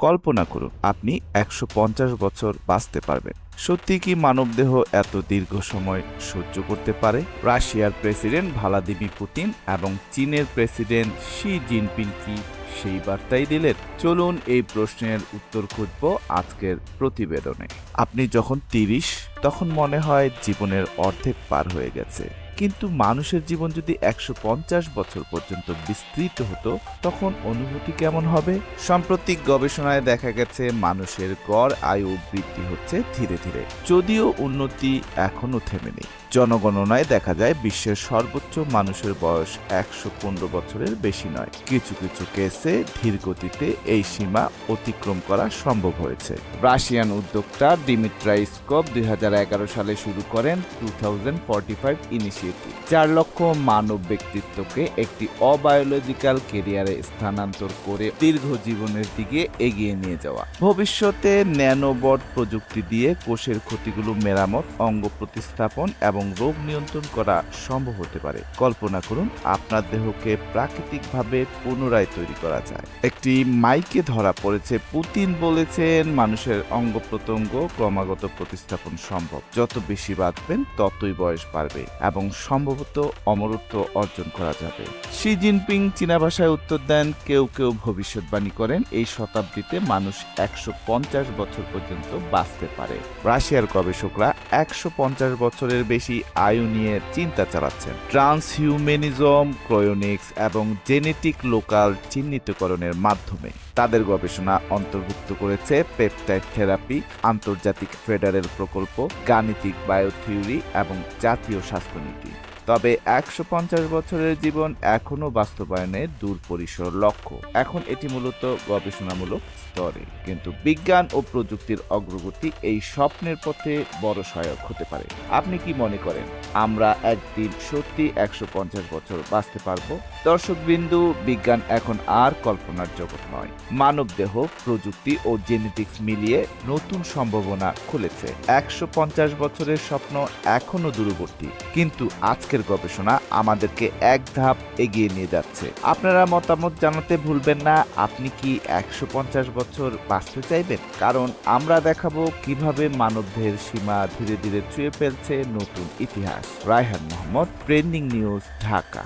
কল্পনা করুন আপনি ১৫০ বছর বাঁচতে পারবেন। সত্যি কি মানবদেহ এত দীর্ঘ সময় সহ্য করতে পারে? রাশিয়ার প্রেসিডেন্ট ভ্লাদিমির পুতিন এবং চীনের প্রেসিডেন্ট শি জিনপিং কি সেই বার্তাই দিলেন? চলুন এই প্রশ্নের উত্তর খুঁজব আজকের প্রতিবেদনে। আপনি যখন ৩০ তখন মনে হয় জীবনের অর্ধেক পার হয়ে গেছে, কিন্তু মানুষের জীবন যদি ১৫০ বছর পর্যন্ত বিস্তৃত হতো তখন অনুভূতি কেমন হবে? সাম্প্রতিক গবেষণায় দেখা গেছে মানুষের গড় আয়ু বৃদ্ধি হচ্ছে ধীরে ধীরে, যদিও উন্নতি এখনো থেমেনি। জনগণনায় দেখা যায় বিশ্বের সর্বোচ্চ মানুষের বয়স ১১৫ বছরের বেশি নয়। কিছু কিছু কেসে ধীর গতিতে এই সীমা অতিক্রম করা সম্ভব হয়েছে। রাশিয়ান উদ্যোক্তা দিমিত্রা স্কোপ ২০১১ সালে শুরু করেন 2045 ইনিশিয়েটিভ, ৪ লক্ষ মানব ব্যক্তিত্বকে একটি অবায়োলজিক্যাল কেরিয়ারে স্থানান্তর করে দীর্ঘ জীবনের দিকে এগিয়ে নিয়ে যাওয়া। ভবিষ্যতে ন্যানোবট প্রযুক্তি দিয়ে কোষের ক্ষতিগুলো মেরামত, অঙ্গ প্রতিস্থাপন এবং রোগ নিয়ন্ত্রণ করা সম্ভব হতে পারে। কল্পনা করুন আপনার দেহকে প্রাকৃতিকভাবে পুনরায় তৈরি করা যায়। একটি মাইকে ধরা পড়েছে, পুতিন বলেছেন মানুষের অঙ্গ প্রত্যঙ্গ ক্রমাগত প্রতিস্থাপন সম্ভব। যত বেশি বাঁচবেন ততই বয়স বাড়বে এবং সম্ভবত অমরত্ব অর্জন করা যাবে। শি জিনপিং চীনা ভাষায় উত্তর দেন, কেউ কেউ ভবিষ্যৎবাণী করেন এই শতাব্দীতে মানুষ ১৫০ বছর পর্যন্ত বাঁচতে পারে। রাশিয়ার গবেষকরা ১৫০ বছরের বেশি আয়ু নিয়ে চিন্তা চালাচ্ছেন। ট্রান্সহিউম্যানিজম, ক্রায়োনিক্স এবং জেনেটিক লোকাল চিহ্নিতকরণের মাধ্যমে। তাদের গবেষণা অন্তর্ভুক্ত করেছে পেপটাইড থেরাপি, আন্তর্জাতিক ফেডারেল প্রকল্প, গাণিতিক বায়োথিওরি এবং জাতীয় স্বাস্থ্যনীতি। তবে ১৫০ বছরের জীবন এখনও বাস্তবায়নের দূর পরিসর লক্ষ্য। এখন এটি মূলত গবেষণামূলক স্তরে, কিন্তু বিজ্ঞান ও প্রযুক্তির অগ্রগতি এই স্বপ্নের পথে বড় সহায়ক হতে পারে। আপনি কি মনে করেন আমরা একদিন সত্যি ১৫০ বছর বাঁচতে পারব? দর্শকবিন্দু, বিজ্ঞান এখন আর কল্পনার জগৎ নয়। মানবদেহ, প্রযুক্তি ও জেনেটিক্স মিলিয়ে নতুন সম্ভাবনা খুলেছে। ১৫০ বছরের স্বপ্ন এখনো দূরবর্তী, কিন্তু আজকের গবেষণা আমাদেরকে এক ধাপ এগিয়ে নিয়ে যাচ্ছে। আপনারা মতামত জানাতে ভুলবেন না। আপনি কি ১৫০ বছর বাঁচতে চাইবেন? কারণ আমরা দেখাবো কিভাবে মানবদেহের সীমা ধীরে ধীরে ছুঁয়ে ফেলছে নতুন ইতিহাস। Raihan Mohammad, trending news, Dhaka.